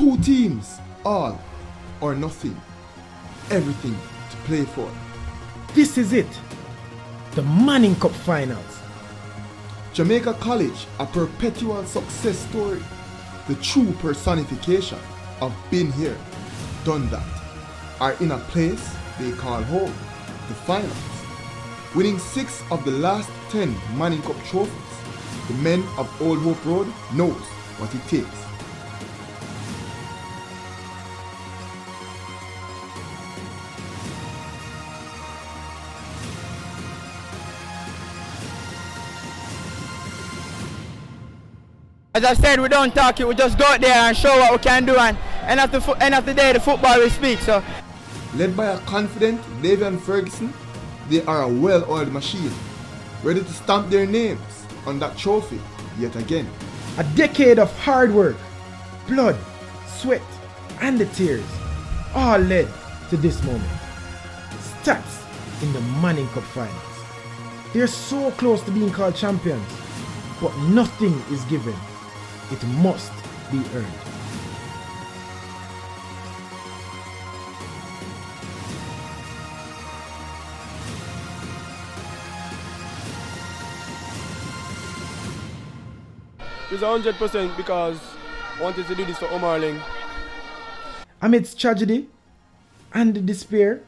Two teams, all or nothing. Everything to play for. This is it. The Manning Cup Finals. Jamaica College, a perpetual success story. The true personification of been here, done that. Are in a place they call home, the finals. Winning 6 of the last 10 Manning Cup trophies, the men of Old Hope Road knows what it takes. As I said, we don't talk it, we just go out there and show what we can do, and end of the day, the football will speak. So, led by a confident Davian Ferguson, they are a well-oiled machine, ready to stamp their names on that trophy yet again. A decade of hard work, blood, sweat, and the tears, all led to this moment. Staths in the Manning Cup Finals. They're so close to being called champions, but nothing is given. It must be earned. It's 100% because I wanted to do this for Omar Ling. Amidst tragedy and despair,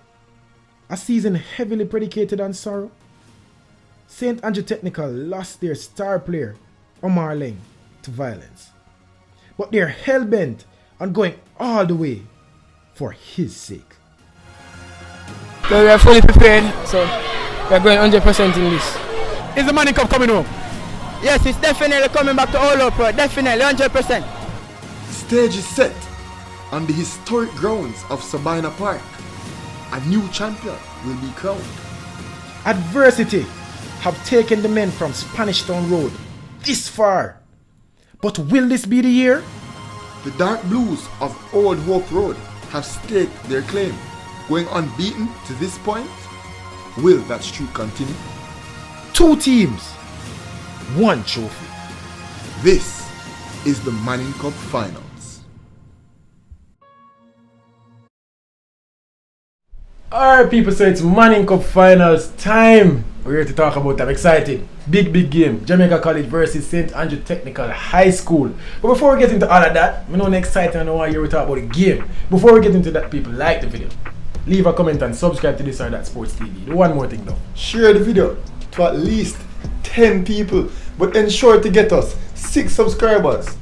a season heavily predicated on sorrow, St. Andrew Technical lost their star player, Omar Ling, to violence. But they're hell-bent on going all the way for his sake. So we are fully prepared, so we are going 100% in this. is the Manning Cup coming home? Yes, it's definitely coming back to Old Hope Road, definitely, 100%. Stage is set on the historic grounds of Sabina Park. A new champion will be crowned. Adversity have taken the men from Spanish Town Road this far. But will this be the year? The Dark Blues of Old Hope Road have staked their claim, going unbeaten to this point. Will that streak continue? 2 teams, 1 trophy. This is the Manning Cup Finals. Alright people, so it's Manning Cup Finals time. We're here to talk about an exciting, big game. Jamaica College versus St. Andrew Technical High School. But before we get into all of that, we know the exciting and I want to hear we talk about the game. Before we get into that, people, like the video, leave a comment and subscribe to this or that Sports TV. Do one more thing though. Share the video to at least 10 people, but ensure to get us 6 subscribers.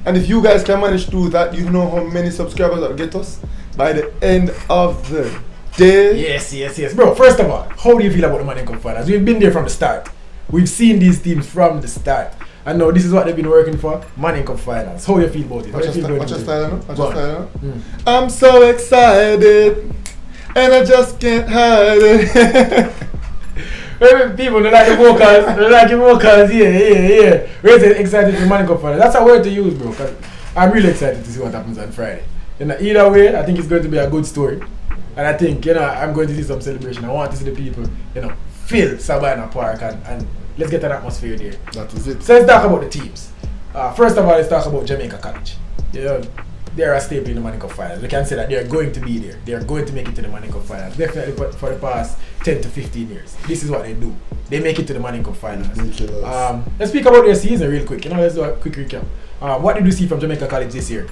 And if you guys can manage to do that, you know how many subscribers that get us by the end of the day. Yes. Bro, first of all, how do you feel about the Manning Cup Finals? We've been there from the start. We've seen these teams from the start. And now this is what they've been working for, Manning Cup Finals. How do you feel about it? What's your style? I'm so excited and I just can't hide it. People don't like the vocals, yeah. We're excited for the Manning Cup Finals. That's a word to use, bro, because I'm really excited to see what happens on Friday. Either way, I think it's going to be a good story. And I think, I'm going to see some celebration. I want to see the people, fill Sabina Park and let's get an atmosphere there. That is it. So let's talk about the teams. First of all, let's talk about Jamaica College. They're a staple in the Manning Cup Finals. We can say that they're going to be there. They're going to make it to the Manning Cup Finals. Definitely for the past 10 to 15 years. This is what they do. They make it to the Manning Cup Finals. Let's speak about their season real quick. Let's do a quick recap. What did you see from Jamaica College this year?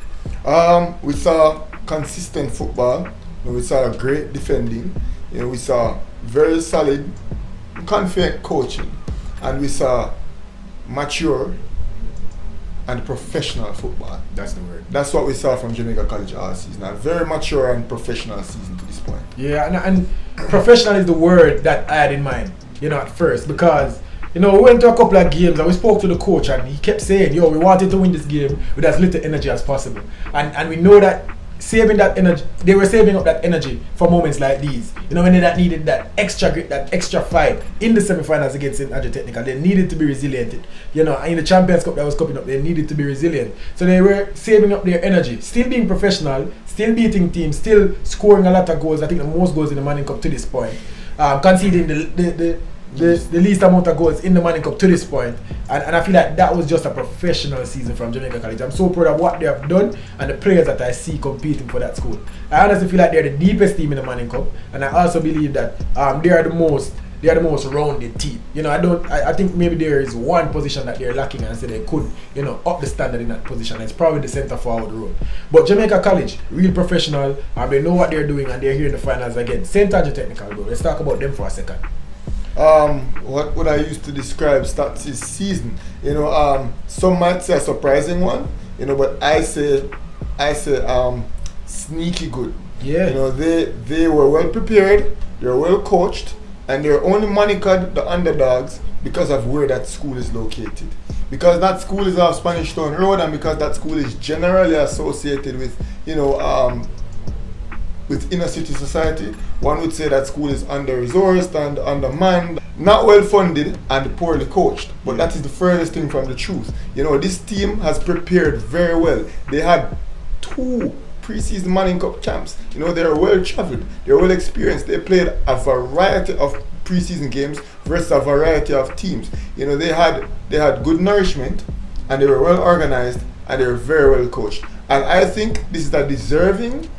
We saw consistent football. We saw great defending. We saw very solid, confident coaching. And we saw mature and professional football. That's the word. That's what we saw from Jamaica College all season. A very mature and professional season to this point. Yeah, and professional is the word that I had in mind, at first. Because, we went to a couple of games and we spoke to the coach and he kept saying, we wanted to win this game with as little energy as possible. And we know that saving that energy, they were saving up that energy for moments like these. When they needed that extra grit, that extra fight in the semi-finals against St. Andrew Technical, they needed to be resilient. In the Champions Cup that was coming up, they needed to be resilient. So they were saving up their energy, still being professional, still beating teams, still scoring a lot of goals. I think the most goals in the Manning Cup to this point. Conceding the least amount of goals in the Manning Cup to this point. And I feel like that was just a professional season from Jamaica College. I'm so proud of what they have done and the players that I see competing for that school. I honestly feel like they're the deepest team in the Manning Cup, and I also believe that they are the most rounded team. You know, I think maybe there is one position that they're lacking, and I say they could, you know, up the standard in that position. It's probably the centre forward role. But Jamaica College, real professional, they know what they're doing, and they're here in the finals again. St. Andrew Technical, bro. Let's talk about them for a second. What would I use to describe Staths' season? You know, some might say a surprising one, you know, but I say sneaky good. Yeah. You know, they were well prepared, they were well coached, and they're only monikered the underdogs because of where that school is located. Because that school is off Spanish Town Road, and because that school is generally associated with, you know, with inner city society, one would say that school is under-resourced and undermanned, not well funded and poorly coached. But that is the furthest thing from the truth. You know, this team has prepared very well. They had 2 pre-season Manning Cup camps. You know, they're well traveled, they're well experienced. They played a variety of pre-season games versus a variety of teams. You know, they had good nourishment, and they were well organized, and they were very well coached. And I think this is a deserving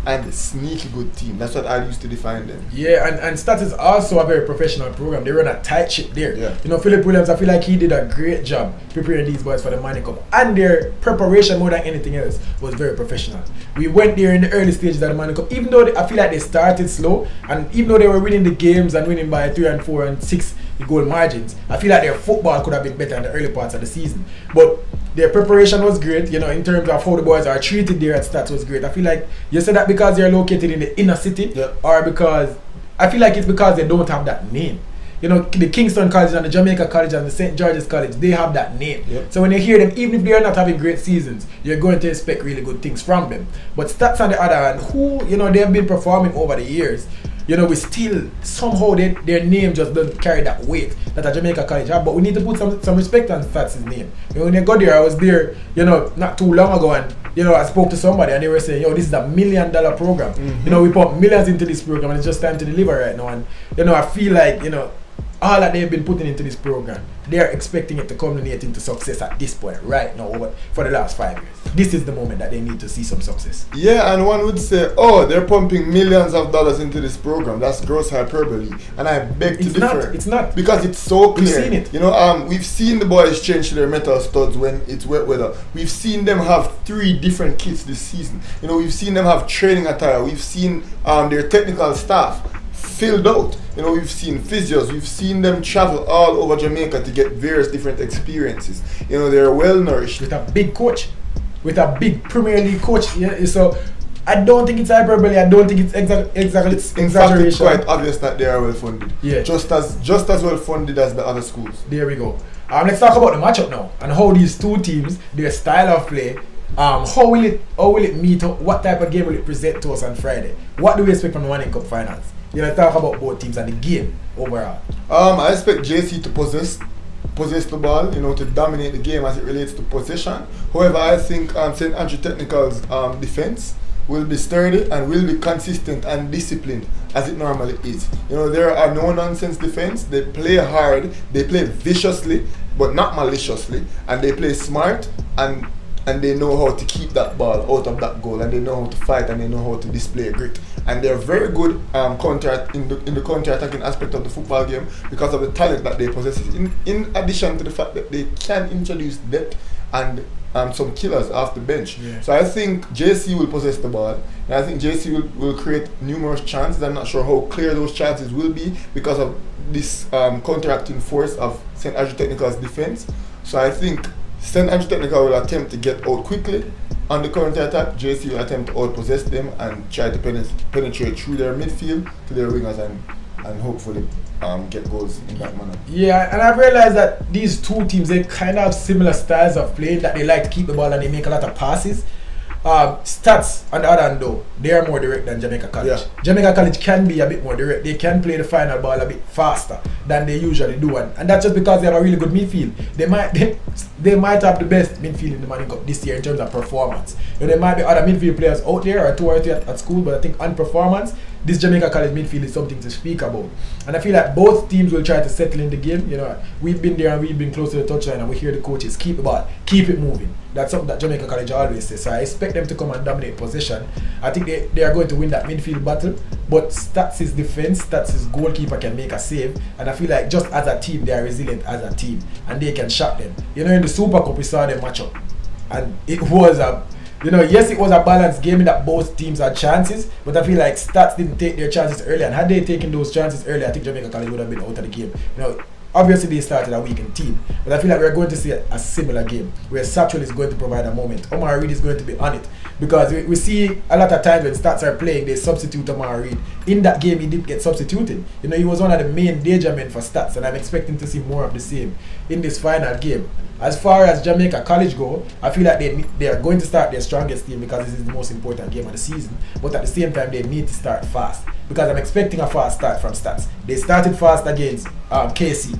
and sneaky good team. That's what I used to define them. Yeah, and Staths is also a very professional program. They run a tight ship there. Yeah. You know, Philip Williams, I feel like he did a great job preparing these boys for the Manning Cup. And their preparation, more than anything else, was very professional. We went there in the early stages of the Manning Cup, even though I feel like they started slow, and even though they were winning the games and winning by 3 and 4 and 6 goal margins, I feel like their football could have been better in the early parts of the season. But their preparation was great, you know, in terms of how the boys are treated there at Staths was great. I feel like you said that because they're located in the inner city, or because I feel like it's because they don't have that name. You know, the Kingston College and the Jamaica College and the St. George's College, they have that name. So when you hear them, even if they are not having great seasons, you're going to expect really good things from them. But Staths on the other hand, who, you know, they have been performing over the years, you know, we still, somehow their name just doesn't carry that weight that a Jamaica College have. But we need to put some respect on Staths' name. You know, when you go there, I was there, you know, not too long ago, and, you know, I spoke to somebody and they were saying, yo, this is a $1 million program. You know, we put millions into this program, and it's just time to deliver right now. And, you know, I feel like, you know, all that they've been putting into this program, they're expecting it to culminate into success at this point right now for the last 5 years. This is the moment that they need to see some success. Yeah, and one would say, oh, they're pumping millions of dollars into this program. That's gross hyperbole. And I beg to differ. It's not. Because it's so clear. We've seen it. You know, we've seen the boys change their metal studs when it's wet weather. We've seen them have 3 different kits this season. You know, we've seen them have training attire. We've seen their technical staff filled out. You know, we've seen physios, we've seen them travel all over Jamaica to get various different experiences. You know, they're well nourished. With a big coach, with a big Premier League coach. Yeah, so I don't think it's hyperbole. I don't think it's exactly in fact, it's quite obvious that they are well funded. Yeah, just as well funded as the other schools. There we go. Let's talk about the matchup now and how these 2 teams, their style of play. How will it meet up? What type of game will it present to us on Friday? What do we expect from the Manning Cup finals? You know, talk about both teams and the game overall. I expect JC to possess the ball, you know, to dominate the game as it relates to possession. However, I think St. Andrew Technical's defense will be sturdy and will be consistent and disciplined as it normally is. You know, there are no nonsense defense. They play hard, they play viciously, but not maliciously, and they play smart, and they know how to keep that ball out of that goal, and they know how to fight, and they know how to display grit. And they're very good in the counter-attacking aspect of the football game because of the talent that they possess. In addition to the fact that they can introduce depth and some killers off the bench. Yeah. So I think JC will possess the ball, and I think JC will create numerous chances. I'm not sure how clear those chances will be because of this counteracting force of St. Andrew Technical's defense. So I think St. Andrew Technical will attempt to get out quickly on the counter-attack. JC will attempt to out-possess them and try to penetrate through their midfield to their wingers and hopefully get goals in that manner. Yeah, and I've realized that these 2 teams, they kind of have similar styles of playing, that they like to keep the ball and they make a lot of passes. Staths, on the other hand though, they are more direct than Jamaica College. Yeah. Jamaica College can be a bit more direct. They can play the final ball a bit faster than they usually do, and that's just because they have a really good midfield. They might have the best midfield in the Manning Cup this year in terms of performance. You know, there might be other midfield players out there or 2 or 3 at school, but I think on performance, this Jamaica College midfield is something to speak about. And I feel like both teams will try to settle in the game. You know, we've been there and we've been close to the touchline, and we hear the coaches keep the ball, keep it moving. That's something that Jamaica College always says. So I expect them to come and dominate possession. I think they are going to win that midfield battle. But Staths' defense, Staths' goalkeeper can make a save, and I feel like just as a team they are resilient as a team, and they can shock them. You know, in the Super Cup we saw them match up, and it was a, you know, yes, it was a balanced game in that both teams had chances, but I feel like Staths didn't take their chances early, and had they taken those chances early, I think Jamaica College would have been out of the game. You know, obviously they started a weakened team, but I feel like we're going to see a similar game where Satchwell is going to provide a moment. Omar Reed is going to be on it, because we see a lot of times when Staths are playing, they substitute Omar Reed. In that game, he did get substituted. You know, he was one of the main danger men for Staths, and I'm expecting to see more of the same in this final game. As far as Jamaica College go, I feel like they are going to start their strongest team because this is the most important game of the season. But at the same time, they need to start fast, because I'm expecting a fast start from Staths. They started fast against KC,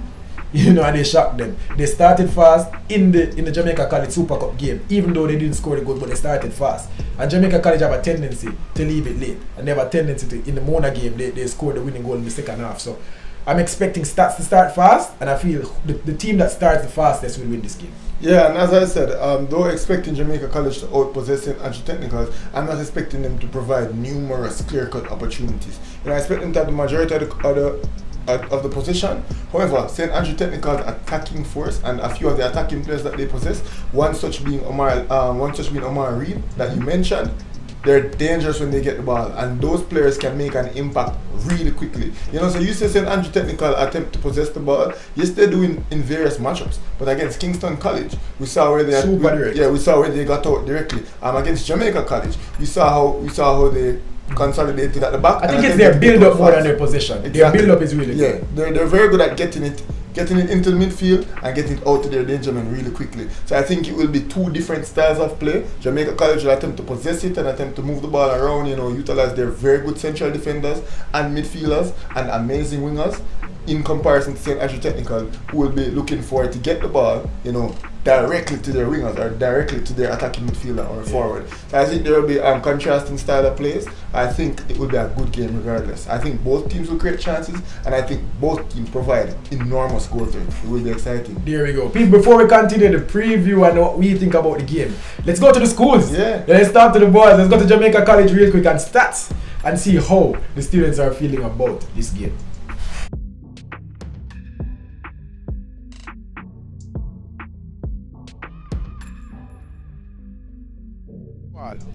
you know, and they shocked them. They started fast in the Jamaica College Super Cup game, even though they didn't score the goal, but they started fast. And Jamaica College have a tendency to leave it late, and they have a tendency to, in the Mona game, they scored the winning goal in the second half. So I'm expecting Staths to start fast, and I feel the team that starts the fastest will win this game. Yeah, and as I said, though expecting Jamaica College to outpossess Andrew Technicals, I'm not expecting them to provide numerous clear-cut opportunities. You know, I expect them to have the majority of the possession. However, St. Andrew Technical's attacking force and a few of the attacking players that they possess, one such being Omar Reed that you mentioned, they're dangerous when they get the ball, and those players can make an impact really quickly. You know, so you say St. Andrew Technical attempt to possess the ball. Yes, they do in various matchups, but against Kingston College, we saw where they we saw where they got out directly. Against Jamaica College, we saw how they consolidated at the back. I think it's their build-up more than their possession. Exactly. Their build-up is really good. Yeah, they're very good at getting it into the midfield and getting it out to their danger men really quickly. So I think it will be two different styles of play. Jamaica College will attempt to possess it and attempt to move the ball around, you know, utilize their very good central defenders and midfielders and amazing wingers, in comparison to St. Andrew Technical, who will be looking for it to get the ball, you know, directly to their wingers or directly to their attacking midfielder or forward. So I think there will be contrasting style of plays. I think it will be a good game regardless. I think both teams will create chances, and I think both teams provide enormous goal threat. It will be exciting. There we go. People, before we continue the preview and what we think about the game, let's go to the schools. Yeah. Let's start to the boys. Let's go to Jamaica College real quick and Staths and see how the students are feeling about this game.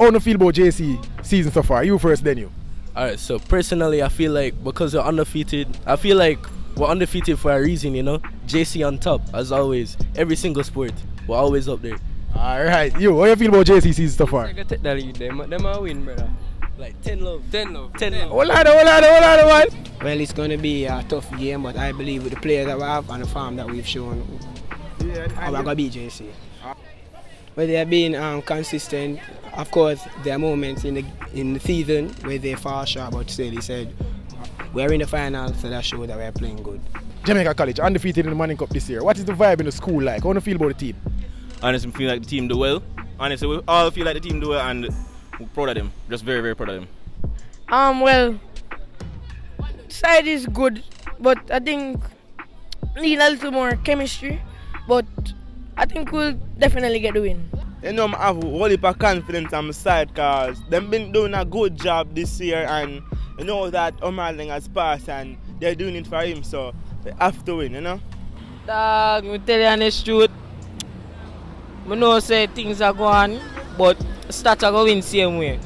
How do you feel about JC season so far? You first, then you. Alright, so personally, I feel like because we're undefeated, I feel like we're undefeated for a reason, you know. JC on top, as always. Every single sport, we're always up there. Alright, you, how do you feel about JC season so far? I can take the lead, them are win, brother. Like 10 love. 10 love. Hold on, man. Well, it's going to be a tough game, but I believe with the players that we have and the form that we've shown, we're going to beat JC. But they have been consistent. Of course, there are moments in the season where they fall short, but still, he said, we're in the finals, so that shows that we're playing good. Jamaica College, undefeated in the Manning Cup this year. What is the vibe in the school like? How do you feel about the team? Honestly, I feel like the team do well. Honestly, we all feel like the team do well, and we're proud of them. Just very, very proud of them. Well, side is good, but I think need a little more chemistry. But I think we'll definitely get the win. You know, I have a whole heap of confidence on my side because they've been doing a good job this year, and you know that Omar has passed and they're doing it for him, so they have to win, you know? Dog, me tell you honest truth. I know say things are going, but Staths are going same way.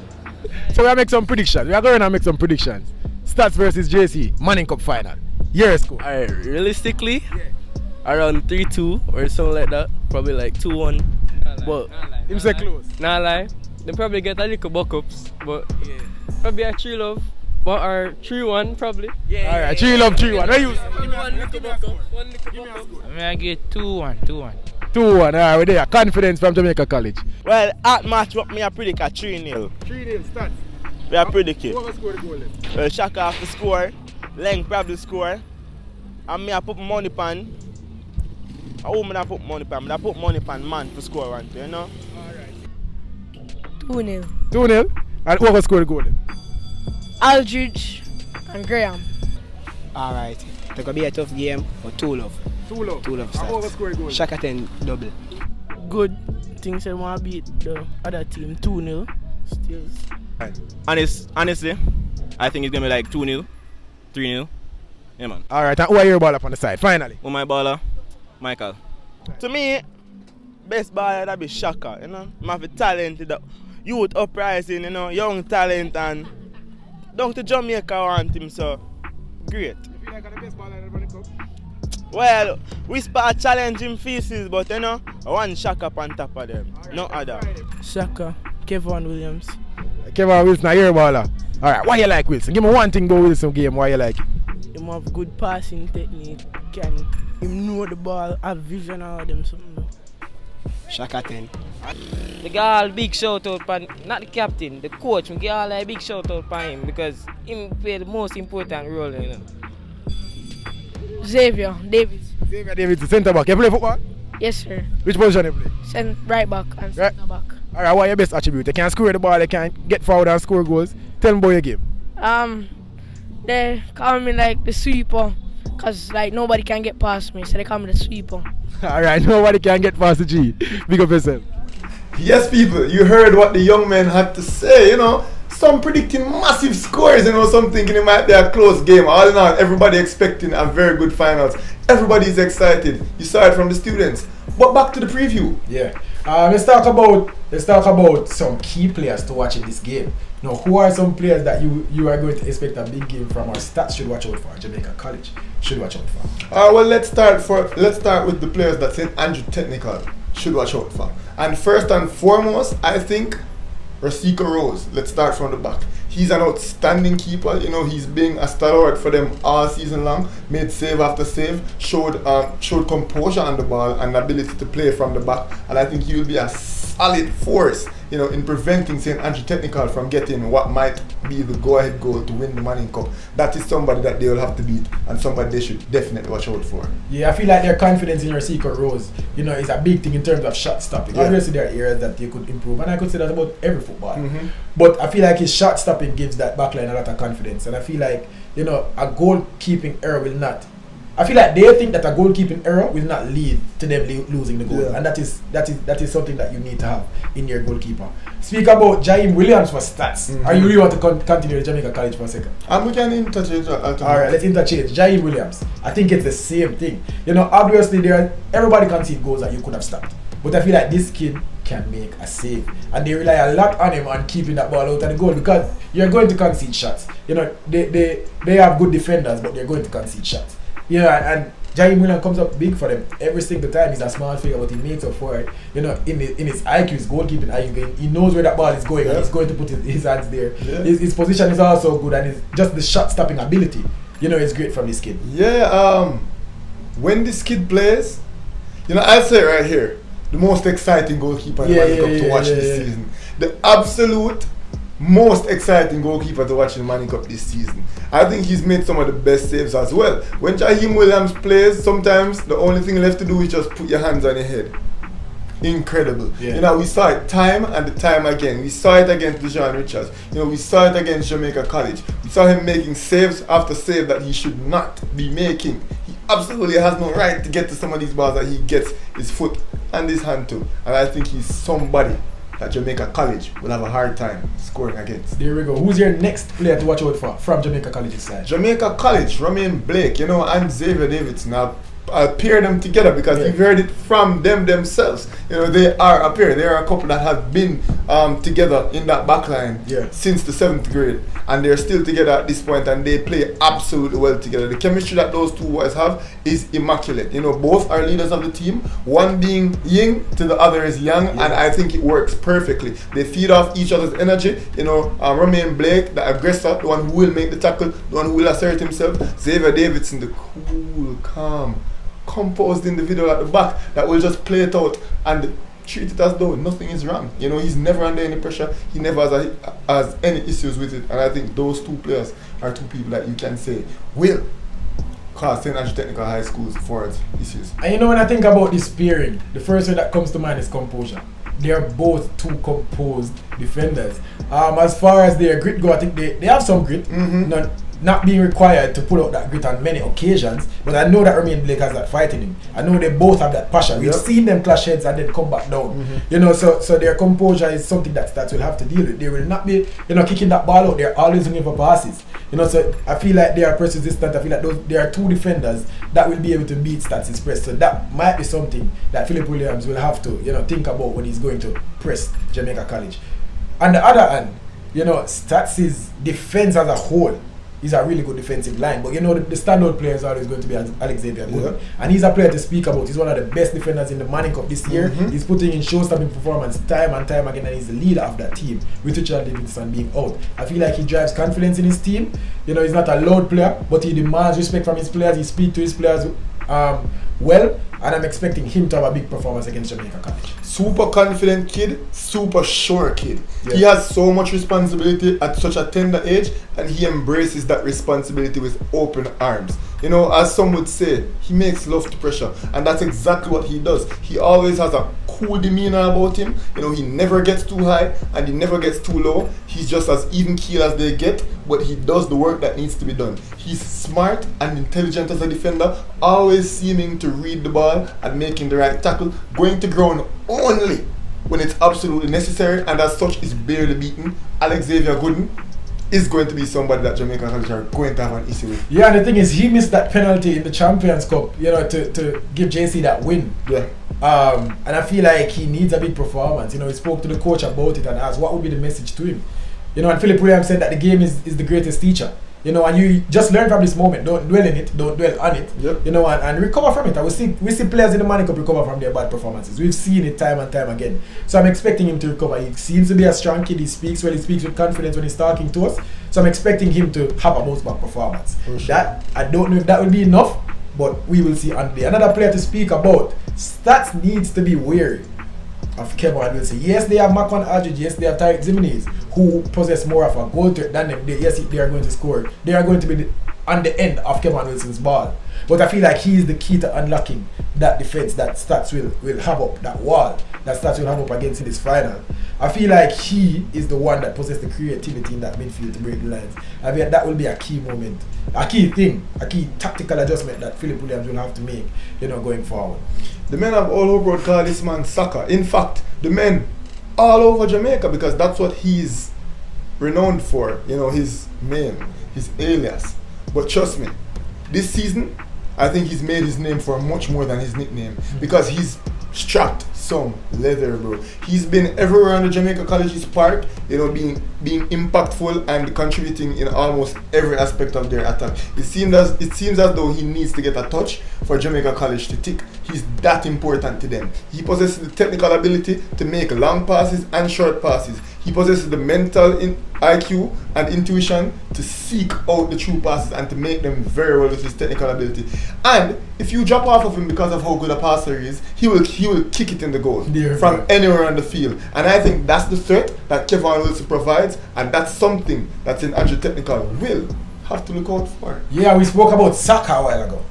So we are make some predictions. We are going to make some predictions. Staths versus JC, Manning Cup final. Year score. Alright, realistically, around 3-2 or something like that. Probably like 2-1. But him say close. Nah lie. They probably get a little buck-ups, but probably a 3-love. But or 3-1 probably. Alright, 3-love, 3-1. Where you? One little buck-up. I get 2-1. 2-1, alright, we're there. Confidence from Jamaica College. Well, at match, what me I predict a 3-0. 3-0, Staths. We are predicting. Who will score the goal then? Well, Sacca have to score, Leng probably score, and me I put money pan. I won't put money pan, but I put money pan man for score one, you know? Alright. 2-0. 2-0? And who will score the goal then? Aldridge and Graham. Alright. It's gonna be a tough game, but 2-0. 2-0. 2-0 How Staths. overscore goal? Sacca 10 double. Good. Things I want to beat the other team 2-0. Still. Honestly, I think it's gonna be like 2-0, 3-0. Yeah, man. Alright, and who are your ball up on the side? Finally. Who my baller? Michael. To me, best baller that be Sacca, you know. I have a talented youth uprising, you know, young talent, and down to Jamaica want him, so great. You feel like the best baller in the cup? Well, we spot challenging faces, but you know, one Sacca up on top of them, no other. Sacca, Kevin Williams. Kevin Wilson, are your baller? Alright, why you like Wilson? Give me one thing about Wilson game, why you like it? Him have good passing technique. Can him know the ball, have vision all them something. Sacca 10. Me give all big shout out pan, not the captain, the coach. Me give all a big shout out pan him because him play the most important role, you know. Xavier Davis. Xavier Davis, centre back. You play football? Yes, sir. Which position you play? Right back and Right. centre back. Alright, what are your best attribute? You can score the ball, you can get forward and score goals. Tell me about your game. They call me like the sweeper, cause like nobody can get past me, so they call me the sweeper. Alright, nobody can get past the G. Big up yourself. Yes, people, you heard what the young men had to say, you know. Some predicting massive scores, you know, some thinking it might be a close game. All in all, everybody expecting a very good finals. Everybody's excited. You saw it from the students. But back to the preview. Yeah. Let's talk about some key players to watch in this game. Now, who are some players that you are going to expect a big game from, or Staths should watch out for, Jamaica College should watch out for? Well, let's start with the players that St. Andrew Technical should watch out for. And first and foremost, I think Sacca Rose. Let's start from the back. He's an outstanding keeper. You know, he's been a stalwart for them all season long. Made save after save. Showed composure on the ball and ability to play from the back. And I think he will be a solid force, you know, in preventing St. Andrew Technical from getting what might be the go-ahead goal to win the Manning Cup. That is somebody that they will have to beat and somebody they should definitely watch out for. Yeah, I feel like their confidence in your Sacca Rose, you know, is a big thing in terms of shot stopping. Yeah. Obviously, there are areas that you could improve, and I could say that about every footballer. Mm-hmm. But I feel like his shot stopping gives that backline a lot of confidence, and I feel like, you know, a goalkeeping error will not. I feel like they think that a goalkeeping error will not lead to them losing the goal, Yeah. and that is something that you need to have in your goalkeeper. Speak about Jaheim Williams for Staths. Mm-hmm. Or you really want to continue with Jamaica College for a second? And we can interchange. Alright, let's interchange. Jaheim Williams. I think it's the same thing. You know, obviously everybody concede goals that you could have stopped. But I feel like this kid can make a save. And they rely a lot on him on keeping that ball out of the goal because you're going to concede shots. You know, they have good defenders, but they're going to concede shots. You know, and Jaheim Williams comes up big for them every single time. He's a small figure, but he makes up for it. You know, in his IQ, his goalkeeping IQ, he knows where that ball is going, and he's going to put his hands there. Yeah. His position is also good, and just the shot stopping ability, you know, is great from this kid. Yeah, when this kid plays, you know, I'll say it right here, the most exciting goalkeeper in the Manning Cup to watch this season. The absolute most exciting goalkeeper to watch in the Manning Cup this season. I think he's made some of the best saves as well. When Jaheim Williams plays, sometimes the only thing left to do is just put your hands on your head. Incredible. Yeah. You know, we saw it time and time again. We saw it against Dejan Richards. You know, we saw it against Jamaica College. We saw him making saves after save that he should not be making. He absolutely has no right to get to some of these balls that he gets his foot and his hand to. And I think he's somebody that Jamaica College will have a hard time scoring against. There we go. Who's your next player to watch out for from Jamaica College's side? Jamaica College, Romain Blake, you know, and Xavier Davidson. I'll pair them together because we've heard it from them themselves. You know, they are a pair. They are a couple that have been together in that backline since the 7th grade, and they're still together at this point, and they play absolutely well together. The chemistry that those two boys have is immaculate. You know, both are leaders of the team. One being yin to the other is yang, and I think it works perfectly. They feed off each other's energy. You know, Romain Blake, the aggressor, the one who will make the tackle, the one who will assert himself. Xavier Davidson, the cool, calm, composed individual at the back that will just play it out and treat it as though nothing is wrong. You know, he's never under any pressure. He never has any issues with it. And I think those two players are two people that you can say will cause St. Andrew Technical High School's forwards issues. And you know, when I think about this pairing, the first one that comes to mind is composure. they are both two composed defenders. As far as their grit go, I think they have some grit. Not being required to pull out that grit on many occasions, but I know that Remain Blake has that fight in him. I know they both have that passion. We've seen them clash heads and then come back down. You know, so their composure is something that will have to deal with. They will not be, kicking that ball out. They're always looking for passes. You know, so I feel like they are press resistant. I feel like there are two defenders that will be able to beat Staths' press. So that might be something that Philip Williams will have to, think about when he's going to press Jamaica College. On the other hand, Staths' defense as a whole is a really good defensive line, but the standout player is always going to be Alexander Gooden, and he's a player to speak about. He's one of the best defenders in the Manning Cup this year. He's putting in show-stopping performance time and time again, and he's the leader of that team, with Richard Livingston being out. I feel like he drives confidence in his team. He's not a loud player, but he demands respect from his players. He speaks to his players well, and I'm expecting him to have a big performance against Jamaica College. Super confident kid, super sure kid. He has so much responsibility at such a tender age, and he embraces that responsibility with open arms. As some would say, he makes love to pressure, and that's exactly what he does. He always has a cool demeanor about him. He never gets too high and he never gets too low. He's just as even keel as they get, but he does the work that needs to be done. He's smart and intelligent as a defender, always seeming to read the ball and making the right tackle, going to ground only when it's absolutely necessary, and as such is barely beaten. Xavier Gooden is going to be somebody that Jamaica College are going to have an issue with. Yeah, and the thing is, he missed that penalty in the Champions Cup, to give JC that win. Yeah. And I feel like he needs a big performance. He spoke to the coach about it and asked what would be the message to him. And Philip Williams said that the game is the greatest teacher. And you just learn from this moment. Don't dwell in it. Don't dwell on it. Yep. And recover from it. And we see players in the Manning Cup recover from their bad performances. We've seen it time and time again. So I'm expecting him to recover. He seems to be a strong kid. He speaks well. He speaks with confidence when he's talking to us. So I'm expecting him to have a bounce back performance. For sure. That I don't know if that will be enough, but we will see on the day. Another player to speak about. Staths needs to be wary of Kevin Wilson. Yes, they have Makwan Aldridge. Yes, they have Tariq Zimenez, who possess more of a goal threat than them. Yes, they are going to score. They are going to be on the end of Kevin Wilson's ball. But I feel like he is the key to unlocking that defense that Staths will have up, that wall that Staths will have up against in this final. I feel like he is the one that possesses the creativity in that midfield to break the lines. I mean, that will be a key moment, a key thing, a key tactical adjustment that Philip Williams will have to make, going forward. The men have all over call this man Sacca. In fact, the men all over Jamaica, because that's what he's renowned for, his name, his alias. But trust me, this season, I think he's made his name for much more than his nickname, because he's strapped some leather, bro. He's been everywhere on the Jamaica College's park, being impactful and contributing in almost every aspect of their attack. It seems as though he needs to get a touch for Jamaica College to tick. He's that important to them. He possesses the technical ability to make long passes and short passes. He possesses the mental IQ and intuition to seek out the true passes and to make them very well with his technical ability. And if you drop off of him because of how good a passer he is, he will kick it in the goal from anywhere on the field. And I think that's the threat that Kevin Wilson provides, and that's something that's in Andrew Technical will have to look out for. Yeah, we spoke about Sacca a while ago.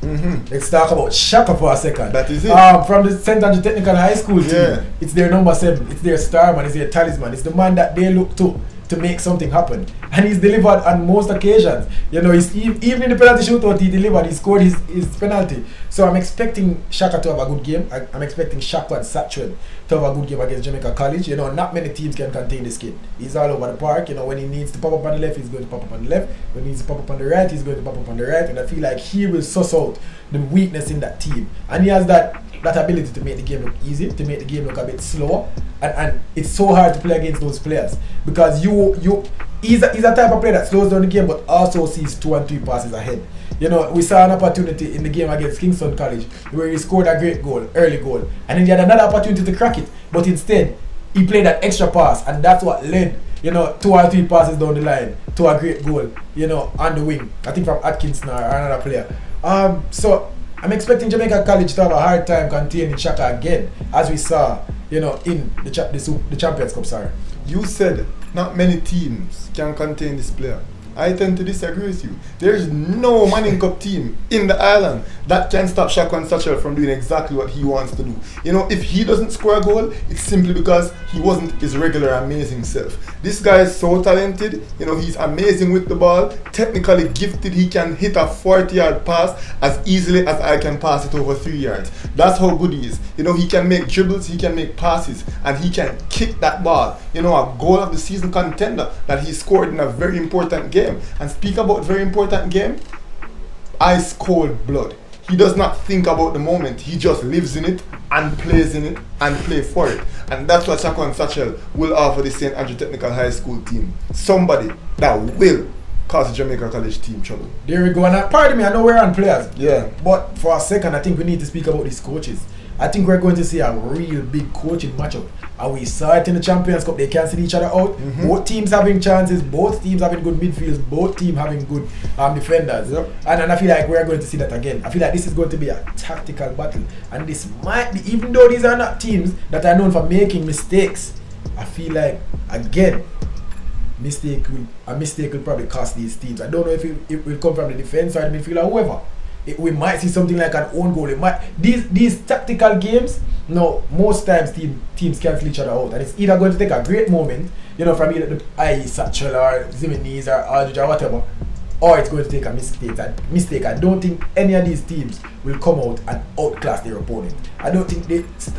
Let's talk about Sacca for a second. That is it. From the St. Andrew Technical High School team, it's their number 7, it's their star man, it's their talisman, it's the man that they look to make something happen, and he's delivered on most occasions. He's even in the penalty shootout he delivered. He scored his penalty. So I'm expecting Sacca to have a good game. I'm expecting Sacca and Satchwell to have a good game against Jamaica College. Not many teams can contain this kid. He's all over the park. When he needs to pop up on the left, he's going to pop up on the left. When he needs to pop up on the right, he's going to pop up on the right. And I feel like he will suss out the weakness in that team, and he has that ability to make the game look easy, to make the game look a bit slower, and it's so hard to play against those players, because he's a type of player that slows down the game but also sees 2 and 3 passes ahead. We saw an opportunity in the game against Kingston College where he scored a great goal, early goal, and then he had another opportunity to crack it, but instead he played that extra pass, and that's what led 2 or 3 passes down the line to a great goal, on the wing, I think from Atkinson or another player. So I'm expecting Jamaica College to have a hard time containing Sacca again, as we saw, in the Champions Cup. Sorry. You said not many teams can contain this player. I tend to disagree with you. There's no Manning Cup team in the island that can stop Sacca and Satchwell from doing exactly what he wants to do. You know, if he doesn't score a goal, it's simply because he wasn't his regular amazing self. This guy is so talented. You know, he's amazing with the ball, technically gifted. He can hit a 40-yard pass as easily as I can pass it over 3 yards. That's how good he is. You know, he can make dribbles, he can make passes, and he can kick that ball. You know, a goal of the season contender that he scored in a very important game. And speak about very important game, ice cold blood. He does not think about the moment. He just lives in it and plays in it and play for it. And that's what Sacca and Satchwell will offer the St. Andrew Technical High School team. Somebody that will cause the Jamaica College team trouble. There we go. And pardon me, I know we're on players. Yeah. But for a second, I think we need to speak about these coaches. I think we're going to see a real big coaching matchup. And we saw it in the Champions Cup. They cancel each other out. Mm-hmm. Both teams having chances. Both teams having good midfields. Both teams having good defenders. Yep. And I feel like we're going to see that again. I feel like this is going to be a tactical battle. And this might be, even though these are not teams that are known for making mistakes, I feel like, again, a mistake will probably cost these teams. I don't know if it will come from the defense or the midfield or whoever. We might see something like an own goal. It might these tactical games. No, most times teams cancel each other out, and it's either going to take a great moment, you know, from either the Satchwell or Zimenez or Aldridge or whatever, or it's going to take a mistake. I don't think any of these teams will come out and outclass their opponent. I don't think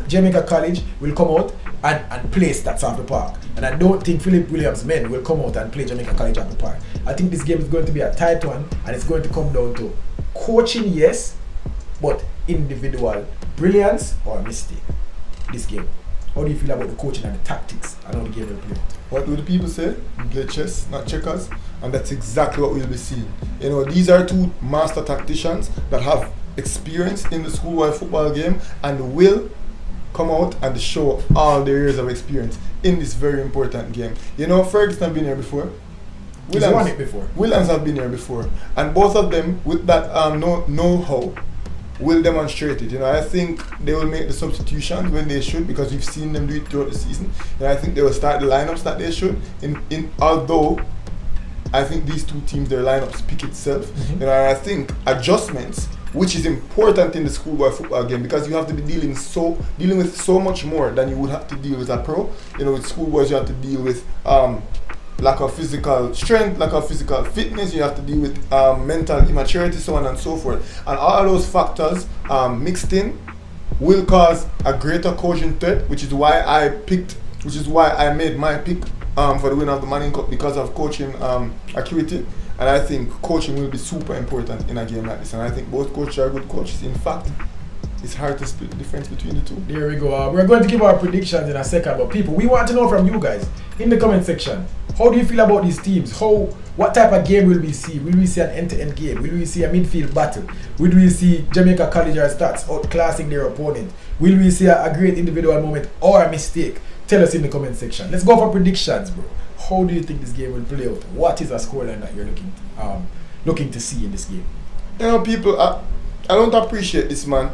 Jamaica College will come out and play Staths off the park, and I don't think Philip Williams' men will come out and play Jamaica College off the park. I think this game is going to be a tight one, and it's going to come down to coaching, yes, but individual brilliance or mistake. This game. How do you feel about the coaching and the tactics and how the game will play? What do the people say? Play chess, not checkers. And that's exactly what we'll be seeing. You know, these are two master tacticians that have experience in the schoolwide football game and will come out and show all their years of experience in this very important game. You know, Ferguson have been here before. Williams have been here before, and both of them with that know-how will demonstrate it. You know, I think they will make the substitutions when they should, because we've seen them do it throughout the season. And I think they will start the lineups that they should. Although I think these two teams, their lineups speak itself. Mm-hmm. You know, and I think adjustments, which is important in the schoolboy football game, because you have to be dealing with so much more than you would have to deal with a pro. You know, with schoolboys you have to deal with lack of physical strength, lack of physical fitness, you have to deal with mental immaturity, so on and so forth. And all those factors mixed in will cause a greater coaching threat, which is why I made my pick for the winner of the Manning Cup, because of coaching acuity. And I think coaching will be super important in a game like this. And I think both coaches are good coaches. In fact, it's hard to split the difference between the two. There we go. We're going to give our predictions in a second, but people, we want to know from you guys in the comment section. How do you feel about these teams? What type of game will we see? Will we see an end-to-end game? Will we see a midfield battle? Will we see Jamaica College or Staths outclassing their opponent? Will we see a great individual moment or a mistake? Tell us in the comment section. Let's go for predictions, bro. How do you think this game will play out? What is a scoreline that you're looking to see in this game? You know, people, I don't appreciate this man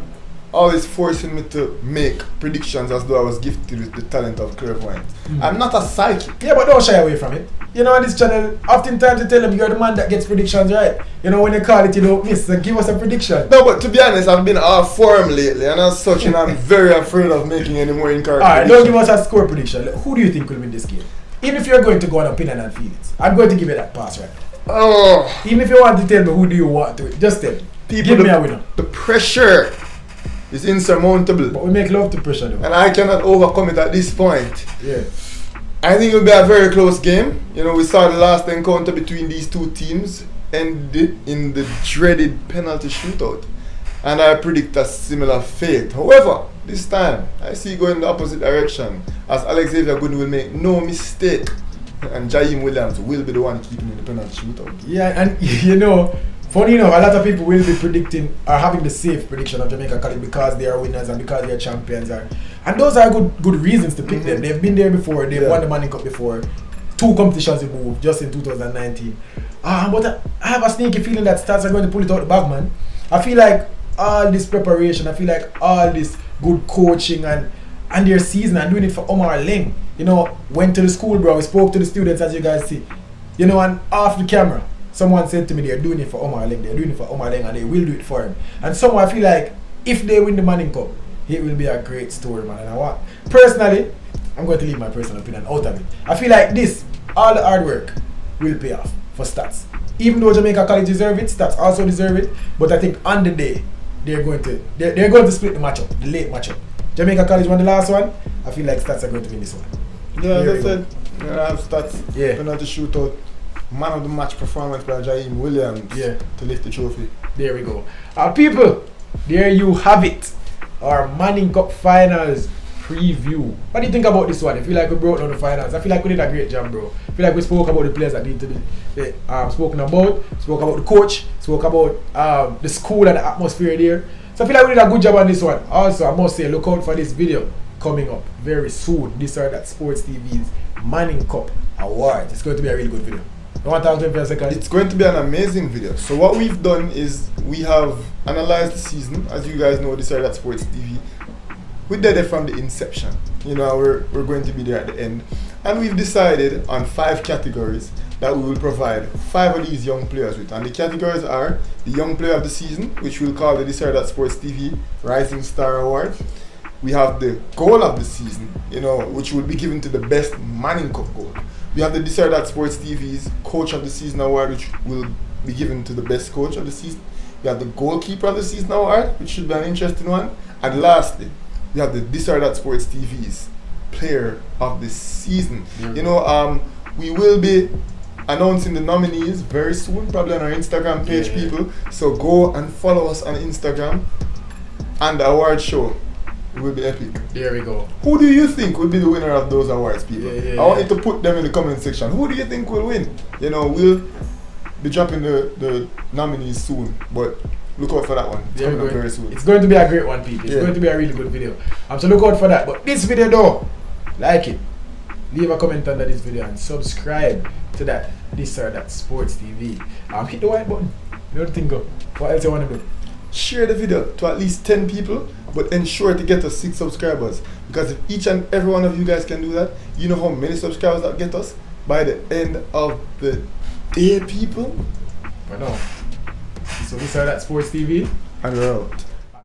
always forcing me to make predictions as though I was gifted with the talent of clairvoyance. I'm not a psychic. Yeah, but don't shy away from it. You know, on this channel, oftentimes you tell them you're the man that gets predictions right. You know, when they call it, you don't miss. So give us a prediction. No, but to be honest, I've been off form lately, and as such, and I'm very afraid of making any more incorrect Alright, don't give us a score prediction. Who do you think will win this game? Even if you're going to go on opinion and feelings, I'm going to give you that pass right now. Oh. Even if you want to tell me who do you want to, just tell me. Give me a winner. The pressure is insurmountable. But we make love to pressure though. And I cannot overcome it at this point. Yeah. I think it will be a very close game. You know, we saw the last encounter between these two teams ended in the dreaded penalty shootout. And I predict a similar fate. However, this time, I see it going in the opposite direction, as Xavier Gooden will make no mistake, and Jaheim Williams will be the one keeping in the penalty shootout. Yeah, and you know, funny enough, a lot of people will be predicting or having the safe prediction of Jamaica College because they are winners and because they are champions. And those are good reasons to pick them. They've been there before, they've won the Manning Cup before, 2 competitions removed just in 2019. But I have a sneaky feeling that Staths are going to pull it out the bag, man. I feel like all this preparation, I feel like all this good coaching and their season and doing it for Omar Ling. You know, went to the school, bro. We spoke to the students, as you guys see. You know, and off the camera, someone said to me they're doing it for Omar Leng, and they will do it for him. And somehow I feel like if they win the Manning Cup, it will be a great story, man. And I want, personally, I'm going to leave my personal opinion out of it. I feel like this, all the hard work will pay off for Staths. Even though Jamaica College deserve it, Staths also deserve it. But I think on the day, they're going to split the matchup, the late matchup. Jamaica College won the last one. I feel like Staths are going to win this one. Yeah, as I said, you have Staths. Yeah. Going to shoot out man of the match performance by Jaheim Williams to lift the trophy. There we go. People, there you have it. Our Manning Cup Finals preview. What do you think about this one? I feel like we brought down the finals. I feel like we did a great job, bro. I feel like we spoke about the players that need to be spoken about. Spoke about the coach. Spoke about the school and the atmosphere there. So I feel like we did a good job on this one. Also, I must say, look out for this video coming up very soon. This are that Sports TV's Manning Cup Awards. It's going to be a really good video. You want to talk to him for a second? It's going to be an amazing video. So what we've done is we have analyzed the season. As you guys know, this are that Sports TV. We did it from the inception. You know, we're going to be there at the end. And we've decided on 5 categories that we will provide 5 of these young players with. And the categories are the Young Player of the Season, which we'll call the This or That Sports TV Rising Star Award. We have the Goal of the Season, you know, which will be given to the best Manning Cup goal. We have the This or That Sports TV's Coach of the Season Award, which will be given to the best coach of the season. We have the Goalkeeper of the Season Award, which should be an interesting one. And lastly, we have the This or That Sports TV's Player of the Season. You know, we will be announcing the nominees very soon, probably on our Instagram page, people. So go and follow us on Instagram. And the award show will be epic. There we go. Who do you think will be the winner of those awards, people? I want you to put them in the comment section. Who do you think will win? You know, we'll be dropping the nominees soon, but look out for that one. It's coming up very soon. It's going to be a great one, people. It's going to be a really good video. So look out for that. But this video though, like it, leave a comment under this video and subscribe to that This or That Sports TV. Hit the white button. You know the thing go. What else you want to do? Share the video to at least 10 people, but ensure to get us 6 subscribers. Because if each and every one of you guys can do that, you know how many subscribers that get us by the end of the day, people. I know. So This or That Sports TV. And we're out.